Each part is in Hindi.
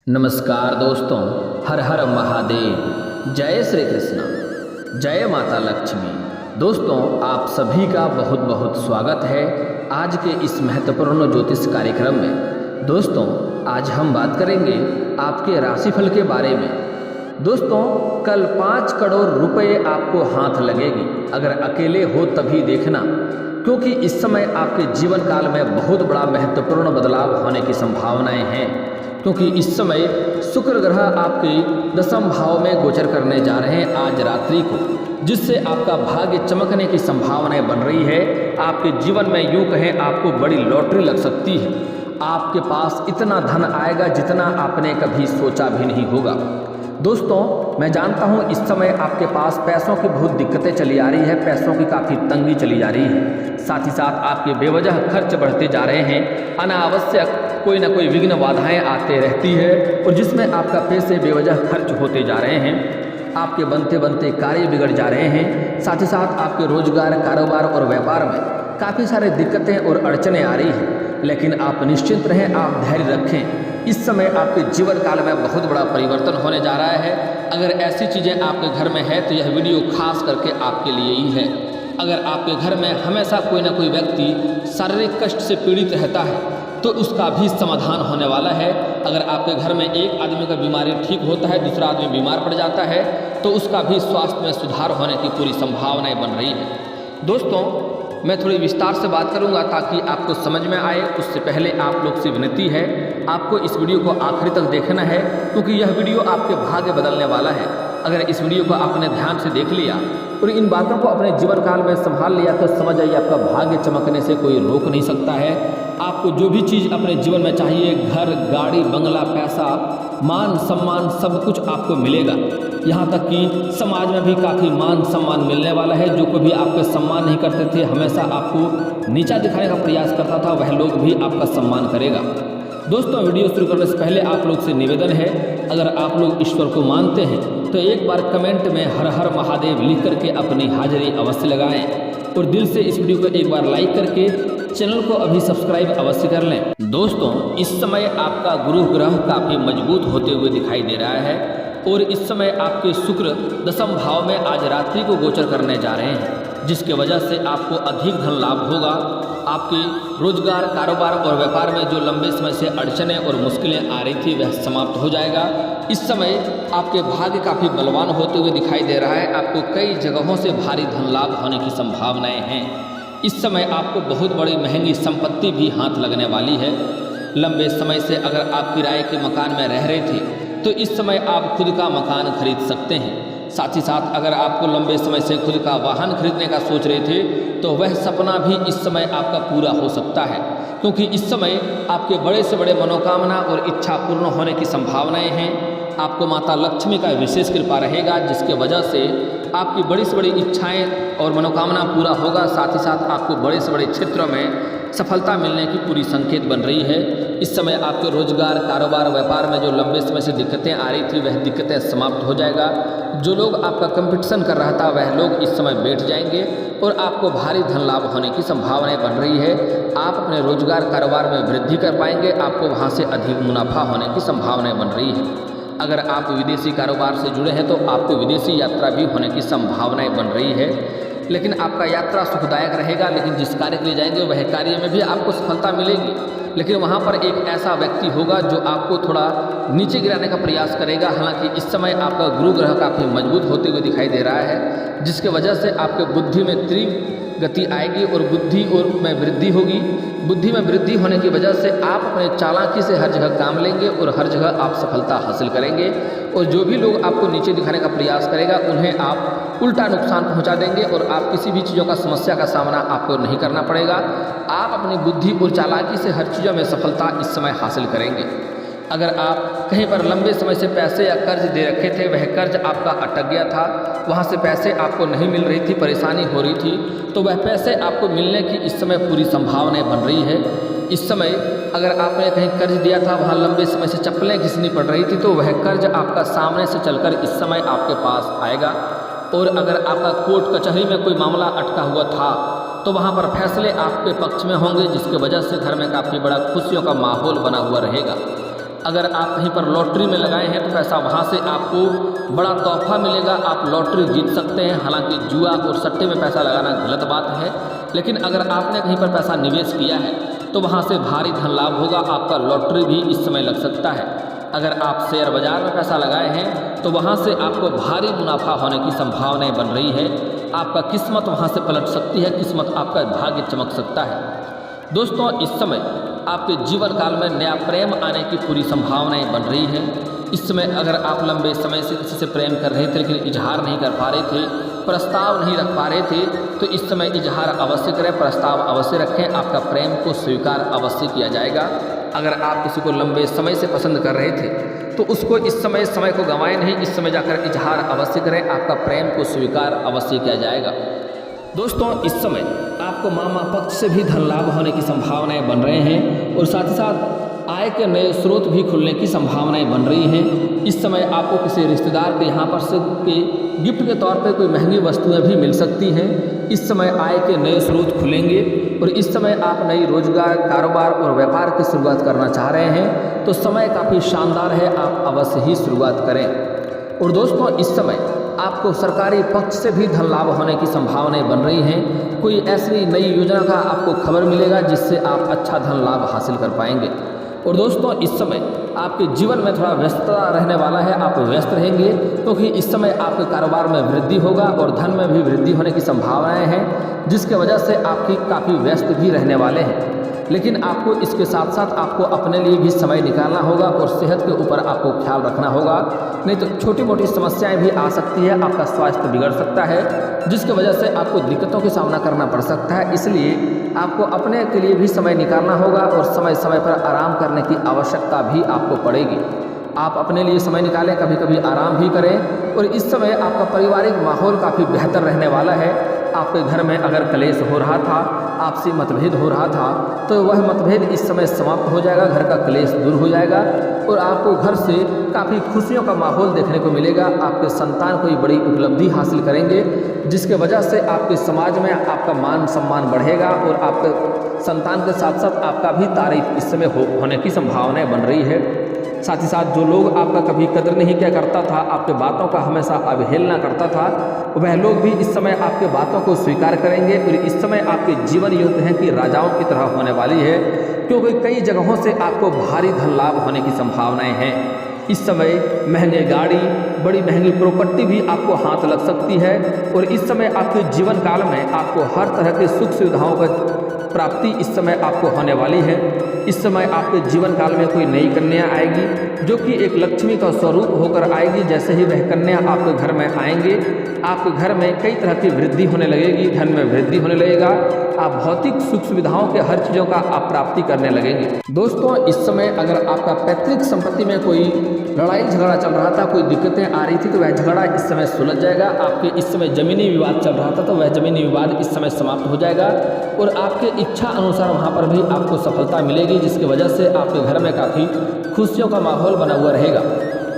नमस्कार दोस्तों, हर हर महादेव। जय श्री कृष्ण, जय माता लक्ष्मी। दोस्तों, आप सभी का बहुत बहुत स्वागत है आज के इस महत्वपूर्ण ज्योतिष कार्यक्रम में। दोस्तों, आज हम बात करेंगे आपके राशिफल के बारे में। दोस्तों, कल 5 करोड़ रुपए आपको हाथ लगेगी। अगर अकेले हो तभी देखना, क्योंकि इस समय आपके जीवन काल में बहुत बड़ा महत्वपूर्ण बदलाव होने की संभावनाएं हैं। क्योंकि इस समय शुक्र ग्रह आपके 10वें भाव में गोचर करने जा रहे हैं आज रात्रि को, जिससे आपका भाग्य चमकने की संभावनाएं बन रही है। आपके जीवन में यूं कहें आपको बड़ी लॉटरी लग सकती है। आपके पास इतना धन आएगा जितना आपने कभी सोचा भी नहीं होगा। दोस्तों, मैं जानता हूं इस समय आपके पास पैसों की बहुत दिक्कतें चली आ रही है, पैसों की काफ़ी तंगी चली जा रही है। साथ ही साथ आपके बेवजह खर्च बढ़ते जा रहे हैं। अनावश्यक कोई ना कोई विघ्न बाधाएं आते रहती है और जिसमें आपका पैसे बेवजह खर्च होते जा रहे हैं। आपके बनते बनते कार्य बिगड़ जा रहे हैं। साथ ही साथ आपके रोजगार, कारोबार और व्यापार में काफ़ी सारे दिक्कतें और अड़चनें आ रही हैं। लेकिन आप निश्चिंत रहें, आप धैर्य रखें। इस समय आपके जीवन काल में बहुत बड़ा परिवर्तन होने जा रहा है। अगर ऐसी चीज़ें आपके घर में है तो यह वीडियो खास करके आपके लिए ही है। अगर आपके घर में हमेशा कोई ना कोई व्यक्ति शारीरिक कष्ट से पीड़ित रहता है तो उसका भी समाधान होने वाला है। अगर आपके घर में एक आदमी का बीमारी ठीक होता है, दूसरा आदमी बीमार पड़ जाता है, तो उसका भी स्वास्थ्य में सुधार होने की पूरी संभावनाएं बन रही है। दोस्तों, मैं थोड़ी विस्तार से बात करूंगा ताकि आपको समझ में आए। उससे पहले आप लोग से विनती है, आपको इस वीडियो को आखिरी तक देखना है, क्योंकि यह वीडियो आपके भाग्य बदलने वाला है। अगर इस वीडियो को आपने ध्यान से देख लिया और इन बातों को अपने जीवन काल में संभाल लिया तो समझ आइए आपका भाग्य चमकने से कोई रोक नहीं सकता है। आपको जो भी चीज़ अपने जीवन में चाहिए, घर, गाड़ी, बंगला, पैसा, मान सम्मान, सब कुछ आपको मिलेगा। यहाँ तक कि समाज में भी काफ़ी मान सम्मान मिलने वाला है। जो कभी आपका सम्मान नहीं करते थे, हमेशा आपको नीचा दिखाने का प्रयास करता था, वह लोग भी आपका सम्मान करेगा। दोस्तों, वीडियो शुरू करने से पहले आप लोग से निवेदन है, अगर आप लोग ईश्वर को मानते हैं तो एक बार कमेंट में हर हर महादेव लिख करके अपनी हाजिरी अवश्य लगाएं और दिल से इस वीडियो को एक बार लाइक करके चैनल को अभी सब्सक्राइब अवश्य कर लें। दोस्तों, इस समय आपका गुरु ग्रह काफ़ी मजबूत होते हुए दिखाई दे रहा है और इस समय आपके शुक्र 10वें भाव में आज रात्रि को गोचर करने जा रहे हैं, जिसके वजह से आपको अधिक धन लाभ होगा। आपके रोजगार, कारोबार और व्यापार में जो लंबे समय से अड़चनें और मुश्किलें आ रही थी वह समाप्त हो जाएगा। इस समय आपके भाग्य काफ़ी बलवान होते हुए दिखाई दे रहा है। आपको कई जगहों से भारी धन लाभ होने की संभावनाएं हैं। इस समय आपको बहुत बड़ी महंगी संपत्ति भी हाथ लगने वाली है। लंबे समय से अगर आप किराए के मकान में रह रहे थे तो इस समय आप खुद का मकान खरीद सकते हैं। साथ ही साथ अगर आपको लंबे समय से खुद का वाहन खरीदने का सोच रहे थे तो वह सपना भी इस समय आपका पूरा हो सकता है, क्योंकि इस समय आपके बड़े से बड़े मनोकामना और इच्छा पूर्ण होने की संभावनाएं हैं। आपको माता लक्ष्मी का विशेष कृपा रहेगा, जिसके वजह से आपकी बड़ी से बड़ी इच्छाएं और मनोकामना पूरा होगा। साथ ही साथ आपको बड़े से बड़े क्षेत्रों में सफलता मिलने की पूरी संकेत बन रही है। इस समय आपके रोजगार, कारोबार, व्यापार में जो लंबे समय से दिक्कतें आ रही थी वह दिक्कतें समाप्त हो जाएगा। जो लोग आपका कंपटीशन कर रहा था वह लोग इस समय बैठ जाएंगे और आपको भारी धन लाभ होने की संभावनाएं बन रही है। आप अपने रोजगार, कारोबार में वृद्धि कर पाएंगे। आपको वहाँ से अधिक मुनाफा होने की संभावनाएं बन रही है। अगर आप विदेशी कारोबार से जुड़े हैं तो आपको विदेशी यात्रा भी होने की संभावनाएं बन रही है। लेकिन आपका यात्रा सुखदायक रहेगा, लेकिन जिस कार्य के लिए जाएंगे वह कार्य में भी आपको सफलता मिलेगी। लेकिन वहाँ पर एक ऐसा व्यक्ति होगा जो आपको थोड़ा नीचे गिराने का प्रयास करेगा। हालांकि इस समय आपका गुरु ग्रह काफ़ी मजबूत होते हुए दिखाई दे रहा है, जिसके वजह से आपके बुद्धि में तीव्र गति आएगी और बुद्धि में वृद्धि होगी। बुद्धि में वृद्धि होने की वजह से आप अपने चालाकी से हर जगह काम लेंगे और हर जगह आप सफलता हासिल करेंगे। और जो भी लोग आपको नीचे दिखाने का प्रयास करेगा उन्हें आप उल्टा नुकसान पहुंचा देंगे और आप किसी भी चीज़ों का समस्या का सामना आपको नहीं करना पड़ेगा। आप अपनी बुद्धि और चालाकी से हर चीज़ों में सफलता इस समय हासिल करेंगे। अगर आप कहीं पर लंबे समय से पैसे या कर्ज दे रखे थे, वह कर्ज आपका अटक गया था, वहाँ से पैसे आपको नहीं मिल रही थी, परेशानी हो रही थी, तो वह पैसे आपको मिलने की इस समय पूरी संभावनाएं बन रही है। इस समय अगर आपने कहीं कर्ज दिया था, वहाँ लंबे समय से चप्पलें घिसनी पड़ रही थी, तो वह कर्ज आपका सामने से चलकर इस समय आपके पास आएगा। और अगर आपका कोर्ट कचहरी में कोई मामला अटका हुआ था तो वहाँ पर फैसले आपके पक्ष में होंगे, जिसकी वजह से घर में काफ़ी बड़ा खुशियों का माहौल बना हुआ रहेगा। अगर आप कहीं पर लॉटरी में लगाए हैं तो पैसा वहाँ से आपको बड़ा तोहफा मिलेगा, आप लॉटरी जीत सकते हैं। हालांकि जुआ और सट्टे में पैसा लगाना गलत बात है, लेकिन अगर आपने कहीं पर पैसा निवेश किया है तो वहाँ से भारी धन लाभ होगा, आपका लॉटरी भी इस समय लग सकता है। अगर आप शेयर बाजार में पैसा लगाए हैं तो वहाँ से आपको भारी मुनाफा होने की संभावनाएं बन रही है। आपका किस्मत वहाँ से पलट सकती है, किस्मत आपका भाग्य चमक सकता है। दोस्तों, इस समय आपके जीवन काल में नया प्रेम आने की पूरी संभावनाएं बन रही हैं। इस समय अगर आप लंबे समय से किसी से प्रेम कर रहे थे लेकिन इजहार नहीं कर पा रहे थे, प्रस्ताव नहीं रख पा रहे थे, तो इस समय इजहार अवश्य करें, प्रस्ताव अवश्य रखें, आपका प्रेम को स्वीकार अवश्य किया जाएगा। अगर आप किसी को लंबे समय से पसंद कर रहे थे तो उसको इस समय को गंवाएं नहीं, इस समय जाकर इजहार अवश्य करें, आपका प्रेम को स्वीकार अवश्य किया जाएगा। दोस्तों, इस समय आपको मामा पक्ष से भी धन लाभ होने की संभावनाएं बन रहे हैं और साथ ही साथ आय के नए स्रोत भी खुलने की संभावनाएं बन रही हैं। इस समय आपको किसी रिश्तेदार के यहाँ पर से गिफ्ट के तौर पर कोई महंगी वस्तुएं भी मिल सकती हैं। इस समय आय के नए स्रोत खुलेंगे और इस समय आप नई रोजगार, कारोबार और व्यापार की शुरुआत करना चाह रहे हैं तो समय काफ़ी शानदार है, आप अवश्य ही शुरुआत करें। और दोस्तों, इस समय आपको सरकारी पक्ष से भी धन लाभ होने की संभावनाएं बन रही हैं। कोई ऐसी नई योजना का आपको खबर मिलेगा जिससे आप अच्छा धन लाभ हासिल कर पाएंगे। और दोस्तों, इस समय आपके जीवन में थोड़ा व्यस्तता रहने वाला है, आप व्यस्त रहेंगे क्योंकि इस समय आपके कारोबार में वृद्धि होगा और धन में भी वृद्धि होने की संभावनाएं हैं, जिसके वजह से आपकी काफ़ी व्यस्त भी रहने वाले हैं। लेकिन आपको इसके साथ साथ आपको अपने लिए भी समय निकालना होगा और सेहत के ऊपर आपको ख्याल रखना होगा, नहीं तो छोटी मोटी समस्याएं भी आ सकती है, आपका स्वास्थ्य बिगड़ सकता है, जिसकी वजह से आपको दिक्कतों का सामना करना पड़ सकता है। इसलिए आपको अपने के लिए भी समय निकालना होगा और समय समय पर आराम करने की आवश्यकता भी आपको पड़ेगी। आप अपने लिए समय निकालें, कभी कभी आराम भी करें। और इस समय आपका पारिवारिक माहौल काफ़ी बेहतर रहने वाला है। आपके घर में अगर कलेश हो रहा था, आपसी मतभेद हो रहा था, तो वह मतभेद इस समय समाप्त हो जाएगा, घर का कलेश दूर हो जाएगा और आपको घर से काफ़ी खुशियों का माहौल देखने को मिलेगा। आपके संतान कोई बड़ी उपलब्धि हासिल करेंगे, जिसके वजह से आपके समाज में आपका मान सम्मान बढ़ेगा और आपके संतान के साथ साथ आपका भी तारीफ इस समय होने की संभावनाएं बन रही है। साथ ही साथ जो लोग आपका कभी कदर नहीं किया करता था, आपके बातों का हमेशा अवहेलना करता था, वह लोग भी इस समय आपके बातों को स्वीकार करेंगे और इस समय आपके जीवन योग है कि राजाओं की तरह होने वाली है, क्योंकि कई जगहों से आपको भारी धन लाभ होने की संभावनाएं हैं। इस समय महंगे गाड़ी, बड़ी महंगी प्रॉपर्टी भी आपको हाथ लग सकती है और इस समय आपके जीवन काल में आपको हर तरह के सुख सुविधाओं का प्राप्ति इस समय आपको होने वाली है। इस समय आपके जीवन काल में कोई नई कन्या आएगी जो कि एक लक्ष्मी का स्वरूप होकर आएगी। जैसे ही वह कन्या आपके घर में आएंगे, आपके घर में कई तरह की वृद्धि होने लगेगी, धन में वृद्धि होने लगेगा, आप भौतिक सुख सुविधाओं के हर चीज़ों का आप प्राप्ति करने लगेंगे। दोस्तों, इस समय अगर आपका पैतृक संपत्ति में कोई लड़ाई झगड़ा चल रहा था, कोई दिक्कतें आ रही थी, तो वह झगड़ा इस समय सुलझ जाएगा। आपके इस समय जमीनी विवाद चल रहा था तो वह जमीनी विवाद इस समय समाप्त हो जाएगा और आपके इच्छा अनुसार वहाँ पर भी आपको सफलता मिलेगी, जिसकी वजह से आपके घर में काफ़ी खुशियों का माहौल बना हुआ रहेगा।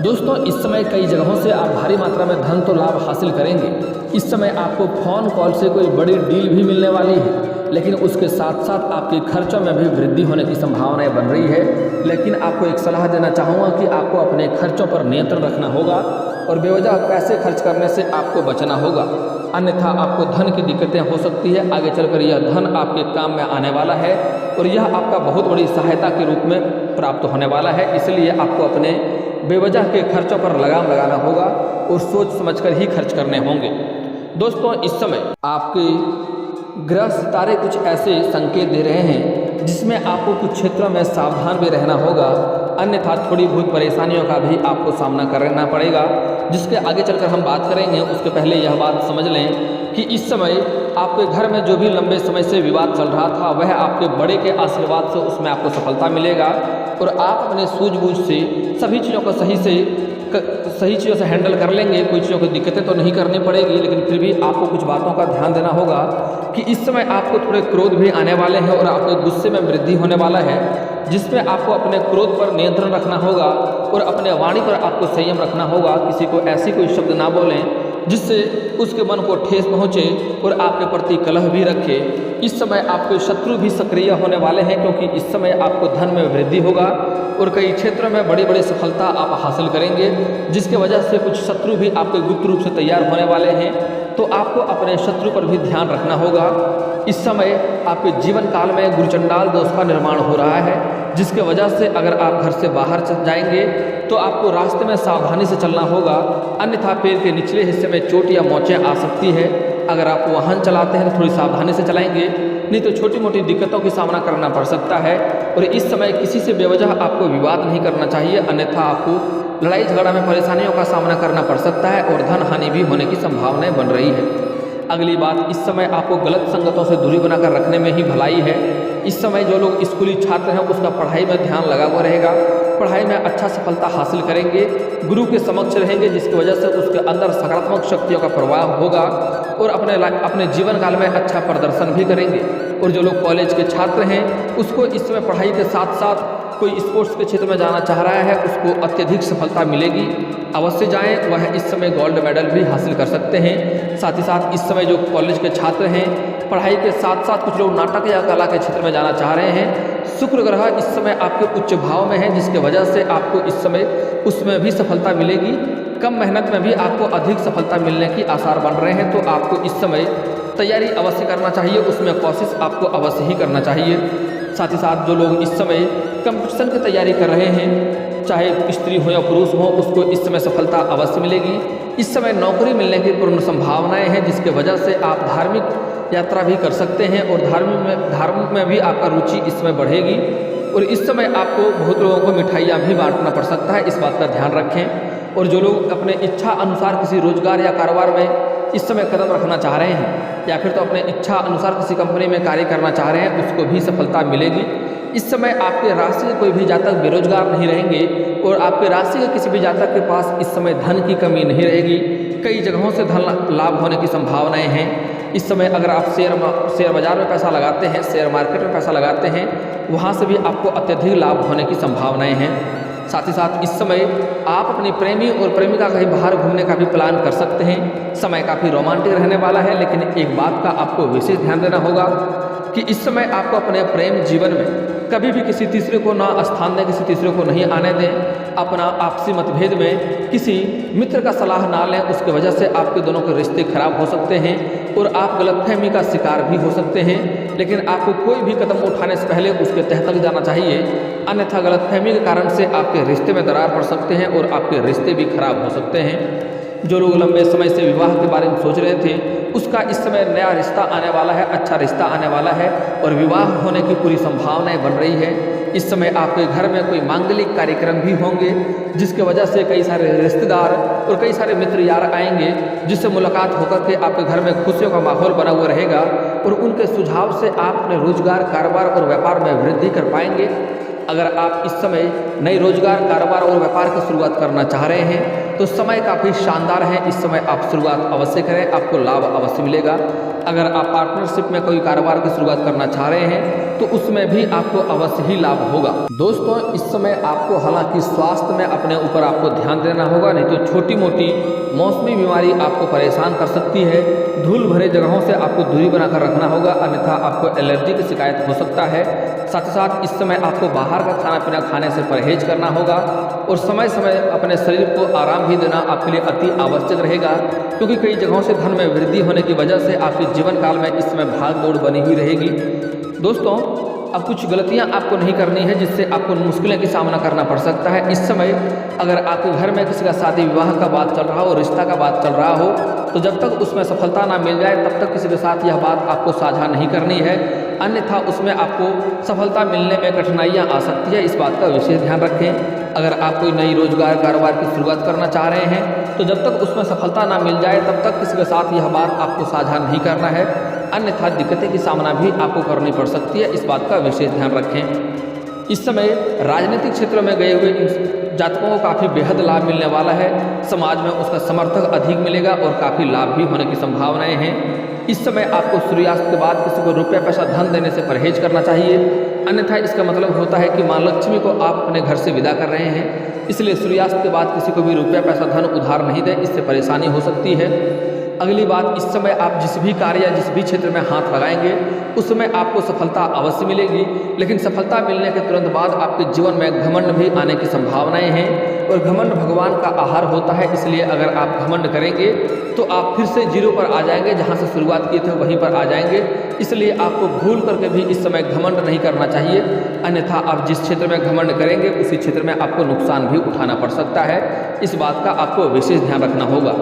दोस्तों, इस समय कई जगहों से आप भारी मात्रा में धन तो लाभ हासिल करेंगे। इस समय आपको फ़ोन कॉल से कोई बड़ी डील भी मिलने वाली है, लेकिन उसके साथ साथ आपके खर्चों में भी वृद्धि होने की संभावनाएं बन रही है। लेकिन आपको एक सलाह देना चाहूँगा कि आपको अपने खर्चों पर नियंत्रण रखना होगा और बेवजह पैसे खर्च करने से आपको बचना होगा, अन्यथा आपको धन की दिक्कतें हो सकती है। आगे चलकर यह धन आपके काम में आने वाला है और यह आपका बहुत बड़ी सहायता के रूप में प्राप्त होने वाला है। इसलिए आपको अपने बेवजह के खर्चों पर लगाम लगाना होगा और सोच समझकर ही खर्च करने होंगे। दोस्तों, इस समय आपके ग्रह सितारे कुछ ऐसे संकेत दे रहे हैं जिसमें आपको कुछ क्षेत्रों में सावधान भी रहना होगा, अन्यथा थोड़ी बहुत परेशानियों का भी आपको सामना करना पड़ेगा, जिसके आगे चलकर हम बात करेंगे। उसके पहले यह बात समझ लें कि इस समय आपके घर में जो भी लंबे समय से विवाद चल रहा था, वह आपके बड़े के आशीर्वाद से उसमें आपको सफलता मिलेगा और आप अपने सूझबूझ से सभी चीज़ों को सही चीज़ों से हैंडल कर लेंगे। कोई चीज़ों को दिक्कतें तो नहीं करनी पड़ेगी, लेकिन फिर भी आपको कुछ बातों का ध्यान देना होगा कि इस समय आपको थोड़े क्रोध भी आने वाले हैं और आपके गुस्से में वृद्धि होने वाला है, जिसमें आपको अपने क्रोध पर नियंत्रण रखना होगा और अपने वाणी पर आपको संयम रखना होगा। किसी को ऐसी कोई शब्द ना बोलें जिससे उसके मन को ठेस पहुँचे और आपके प्रति कलह भी रखे। इस समय आपके शत्रु भी सक्रिय होने वाले हैं, क्योंकि इस समय आपको धन में वृद्धि होगा और कई क्षेत्रों में बड़ी बड़ी सफलता आप हासिल करेंगे, जिसके वजह से कुछ शत्रु भी आपके गुप्त रूप से तैयार होने वाले हैं। तो आपको अपने शत्रु पर भी ध्यान रखना होगा। इस समय आपके जीवन काल में गुरुचंडाल दोष का निर्माण हो रहा है, जिसके वजह से अगर आप घर से बाहर जाएंगे तो आपको रास्ते में सावधानी से चलना होगा, अन्यथा पैर के निचले हिस्से में चोट या मोचें आ सकती है। अगर आप वाहन चलाते हैं तो थोड़ी सावधानी से चलाएंगे, नहीं तो छोटी मोटी दिक्कतों की सामना करना पड़ सकता है। और इस समय किसी से बेवजह आपको विवाद नहीं करना चाहिए, अन्यथा आपको लड़ाई झगड़ा में परेशानियों का सामना करना पड़ सकता है और धन हानि भी होने की संभावनाएं बन रही है। अगली बात, इस समय आपको गलत संगतों से दूरी बनाकर रखने में ही भलाई है। इस समय जो लोग स्कूली छात्र हैं उसका पढ़ाई में ध्यान लगा हुआ रहेगा, पढ़ाई में अच्छा सफलता हासिल करेंगे, गुरु के समक्ष रहेंगे, जिसकी वजह से उसके अंदर सकारात्मक शक्तियों का प्रभाव होगा और अपने जीवन काल में अच्छा प्रदर्शन भी करेंगे। और जो लोग कॉलेज के छात्र हैं उसको इस समय पढ़ाई के साथ साथ कोई स्पोर्ट्स के क्षेत्र में जाना चाह रहा है, उसको अत्यधिक सफलता मिलेगी। अवश्य जाएं, वह इस समय गोल्ड मेडल भी हासिल कर सकते हैं। साथ ही साथ इस समय जो कॉलेज के छात्र हैं पढ़ाई के साथ साथ कुछ लोग नाटक या कला के क्षेत्र में जाना चाह रहे हैं, शुक्र ग्रह इस समय आपके उच्च भाव में है, जिसके वजह से आपको इस समय उसमें भी सफलता मिलेगी। कम मेहनत में भी आपको अधिक सफलता मिलने की आसार बन रहे हैं। तो आपको इस समय तैयारी अवश्य करना चाहिए, उसमें कोशिश आपको अवश्य ही करना चाहिए। साथ ही साथ जो लोग इस समय कंपटीशन की तैयारी कर रहे हैं, चाहे स्त्री हो या पुरुष हो, उसको इस समय सफलता अवश्य मिलेगी। इस समय नौकरी मिलने की पूर्ण संभावनाएं हैं, जिसके वजह से आप धार्मिक यात्रा भी कर सकते हैं और धार्मिक में भी आपका रुचि इसमें बढ़ेगी। और इस समय आपको बहुत लोगों को मिठाइयाँ भी बांटना पड़ सकता है, इस बात का ध्यान रखें। और जो लोग अपने इच्छा अनुसार किसी रोजगार या कारोबार में इस समय कदम रखना चाह रहे हैं या फिर तो अपने इच्छा अनुसार किसी कंपनी में कार्य करना चाह रहे हैं, उसको भी सफलता मिलेगी। इस समय आपके राशि के कोई भी जातक बेरोजगार नहीं रहेंगे और आपके राशि के किसी भी जातक के पास इस समय धन की कमी नहीं रहेगी। कई जगहों से धन लाभ होने की संभावनाएं हैं। इस समय अगर आप शेयर बाजार में पैसा लगाते हैं, शेयर मार्केट में पैसा लगाते हैं, वहाँ से भी आपको अत्यधिक लाभ होने की संभावनाएं हैं। साथ ही साथ इस समय आप अपनी प्रेमी और प्रेमिका कहीं बाहर घूमने का भी प्लान कर सकते हैं। समय काफ़ी रोमांटिक रहने वाला है, लेकिन एक बात का आपको विशेष ध्यान देना होगा कि इस समय आपको अपने प्रेम जीवन में कभी भी किसी तीसरे को ना स्थान दें, किसी तीसरे को नहीं आने दें। अपना आपसी मतभेद में किसी मित्र का सलाह ना लें, उसकी वजह से आपके दोनों के रिश्ते खराब हो सकते हैं और आप गलतफहमी का शिकार भी हो सकते हैं। लेकिन आपको कोई भी कदम उठाने से पहले उसके तह तक जाना चाहिए, अन्यथा गलतफहमी के कारण से आपके रिश्ते में दरार पड़ सकते हैं और आपके रिश्ते भी खराब हो सकते हैं। जो लोग लंबे समय से विवाह के बारे में सोच रहे थे, उसका इस समय नया रिश्ता आने वाला है, अच्छा रिश्ता आने वाला है और विवाह होने की पूरी संभावनाएं बन रही है। इस समय आपके घर में कोई मांगलिक कार्यक्रम भी होंगे, जिसके वजह से कई सारे रिश्तेदार और कई सारे मित्र यार आएंगे, जिससे मुलाकात होकर के आपके घर में खुशियों का माहौल बना हुआ रहेगा और उनके सुझाव से आप अपने रोजगार, कारोबार और व्यापार में वृद्धि कर पाएंगे। अगर आप इस समय नई रोजगार, कारोबार और व्यापार की शुरुआत करना चाह रहे हैं तो समय काफ़ी शानदार है। इस समय आप शुरुआत अवश्य करें, आपको लाभ अवश्य मिलेगा। अगर आप पार्टनरशिप में कोई कारोबार की शुरुआत करना चाह रहे हैं तो उसमें भी आपको अवश्य ही लाभ होगा। दोस्तों, इस समय आपको हालांकि स्वास्थ्य में अपने ऊपर आपको ध्यान देना होगा, नहीं तो छोटी मोटी मौसमी बीमारी आपको परेशान कर सकती है। धूल भरे जगहों से आपको दूरी बनाकर रखना होगा, अन्यथा आपको एलर्जी की शिकायत हो सकता है। साथ ही साथ इस समय आपको बाहर का खाना पीना खाने से परहेज करना होगा और समय समय अपने शरीर को आराम भी देना आपके लिए अति आवश्यक रहेगा, क्योंकि कई जगहों से धन में वृद्धि होने की वजह से आपके जीवन काल में इस समय भाग दौड़ बनी हुई रहेगी। दोस्तों, अब कुछ गलतियां आपको नहीं करनी है, जिससे आपको मुश्किलें की सामना करना पड़ सकता है। इस समय अगर आपके घर में किसी का शादी विवाह का बात चल रहा हो, रिश्ता का बात चल रहा हो, तो जब तक उसमें सफलता ना मिल जाए तब तक किसी के साथ यह बात आपको साझा नहीं करनी है, अन्यथा उसमें आपको सफलता मिलने में कठिनाइयाँ आ सकती है। इस बात का विशेष ध्यान रखें। अगर आप कोई नई रोजगार, कारोबार की शुरुआत करना चाह रहे हैं तो जब तक उसमें सफलता ना मिल जाए तब तक किसी के साथ यह बात आपको साझा नहीं करना है, अन्यथा दिक्कतें की सामना भी आपको करनी पड़ सकती है। इस बात का विशेष ध्यान रखें। इस समय राजनीतिक क्षेत्र में गए हुए जातकों को काफ़ी बेहद लाभ मिलने वाला है। समाज में उसका समर्थक अधिक मिलेगा और काफ़ी लाभ भी होने की संभावनाएं हैं। इस समय आपको सूर्यास्त के बाद किसी को रुपया पैसा धन देने से परहेज करना चाहिए। अन्यथा इसका मतलब होता है कि माँ लक्ष्मी को आप अपने घर से विदा कर रहे हैं। इसलिए सूर्यास्त के बाद किसी को भी रुपया पैसा धन उधार नहीं दें, इससे परेशानी हो सकती है। अगली बात, इस समय आप जिस भी कार्य या जिस भी क्षेत्र में हाथ लगाएंगे उस समय आपको सफलता अवश्य मिलेगी, लेकिन सफलता मिलने के तुरंत बाद आपके जीवन में घमंड भी आने की संभावनाएं हैं और घमंड भगवान का आहार होता है। इसलिए अगर आप घमंड करेंगे तो आप फिर से जीरो पर आ जाएंगे, जहां से शुरुआत किए थे वहीं पर आ जाएंगे। इसलिए आपको भूल करके भी इस समय घमंड नहीं करना चाहिए, अन्यथा आप जिस क्षेत्र में घमंड करेंगे उसी क्षेत्र में आपको नुकसान भी उठाना पड़ सकता है। इस बात का आपको विशेष ध्यान रखना होगा।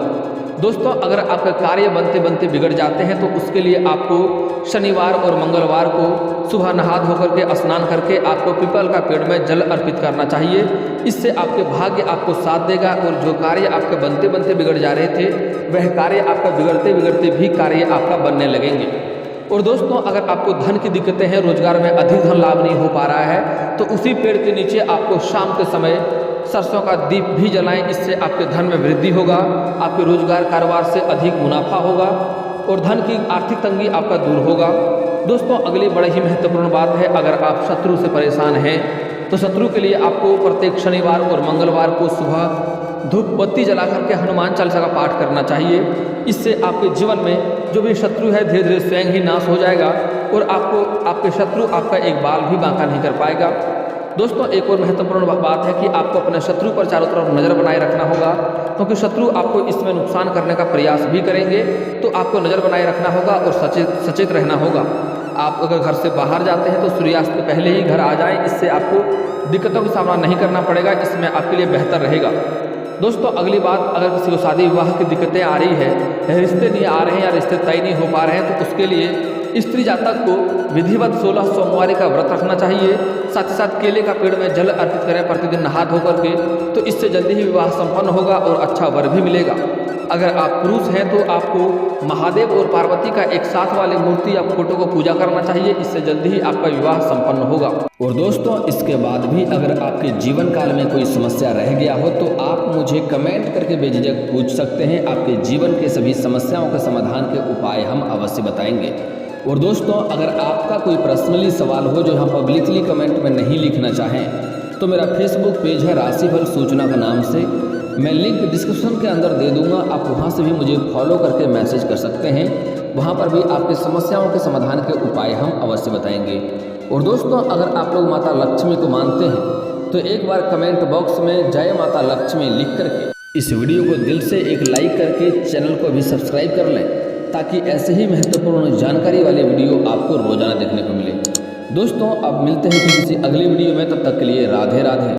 दोस्तों, अगर आपका कार्य बनते बनते बिगड़ जाते हैं तो उसके लिए आपको शनिवार और मंगलवार को सुबह नहा धोकर के स्नान करके आपको पीपल का पेड़ में जल अर्पित करना चाहिए। इससे आपके भाग्य आपको साथ देगा और जो कार्य आपके बनते बनते बिगड़ जा रहे थे वह कार्य आपका बिगड़ते बिगड़ते भी कार्य आपका बनने लगेंगे। और दोस्तों, अगर आपको धन की दिक्कतें हैं, रोजगार में अधिक धन लाभ नहीं हो पा रहा है, तो उसी पेड़ के नीचे आपको शाम के समय सरसों का दीप भी जलाएं। इससे आपके धन में वृद्धि होगा, आपके रोजगार कारोबार से अधिक मुनाफा होगा और धन की आर्थिक तंगी आपका दूर होगा। दोस्तों, अगली बड़ी ही महत्वपूर्ण बात है, अगर आप शत्रु से परेशान हैं तो शत्रु के लिए आपको प्रत्येक शनिवार और मंगलवार को सुबह धूप बत्ती जला करके हनुमान चालीसा का पाठ करना चाहिए। इससे आपके जीवन में जो भी शत्रु है धीरे धीरे स्वयं ही नाश हो जाएगा और आपके शत्रु आपका एक बाल भी बांका नहीं कर पाएगा। दोस्तों, एक और महत्वपूर्ण बात है कि आपको अपने शत्रु पर चारों तरफ नज़र बनाए रखना होगा, क्योंकि शत्रु आपको इसमें नुकसान करने का प्रयास भी करेंगे, तो आपको नज़र बनाए रखना होगा और सचेत रहना होगा। आप अगर घर से बाहर जाते हैं तो सूर्यास्त से पहले ही घर आ जाएं, इससे आपको दिक्कतों का सामना नहीं करना पड़ेगा, इसमें आपके लिए बेहतर रहेगा। दोस्तों, अगली बात, अगर किसी को शादी विवाह की दिक्कतें आ रही है, रिश्ते नहीं आ रहे हैं या रिश्ते तय नहीं हो पा रहे हैं, तो उसके लिए स्त्री जातक को विधिवत 16 सोमवारी का व्रत रखना चाहिए। साथ ही साथ केले का पेड़ में जल अर्पित करें प्रतिदिन नहा धो करके, तो इससे जल्दी ही विवाह संपन्न होगा और अच्छा वर भी मिलेगा। अगर आप पुरुष हैं तो आपको महादेव और पार्वती का एक साथ वाले मूर्ति या फोटो को पूजा करना चाहिए, इससे जल्दी ही आपका विवाह संपन्न होगा। और दोस्तों, इसके बाद भी अगर आपके जीवन काल में कोई समस्या रह गया हो तो आप मुझे कमेंट करके बेझिझक पूछ सकते हैं। आपके जीवन के सभी समस्याओं के समाधान के उपाय हम अवश्य बताएंगे। और दोस्तों, अगर आपका कोई पर्सनली सवाल हो जो हम पब्लिकली कमेंट में नहीं लिखना चाहें तो मेरा फेसबुक पेज है राशिफल सूचना के नाम से, मैं लिंक डिस्क्रिप्शन के अंदर दे दूंगा, आप वहां से भी मुझे फॉलो करके मैसेज कर सकते हैं। वहां पर भी आपकी समस्याओं के समाधान के उपाय हम अवश्य बताएंगे। और दोस्तों, अगर आप लोग माता लक्ष्मी को मानते हैं तो एक बार कमेंट बॉक्स में जय माता लक्ष्मी लिख करके इस वीडियो को दिल से एक लाइक करके चैनल को भी सब्सक्राइब कर लें, ताकि ऐसे ही महत्वपूर्ण जानकारी वाले वीडियो आपको रोजाना देखने को मिले। दोस्तों, अब मिलते हैं किसी अगली वीडियो में, तब तक के लिए राधे राधे।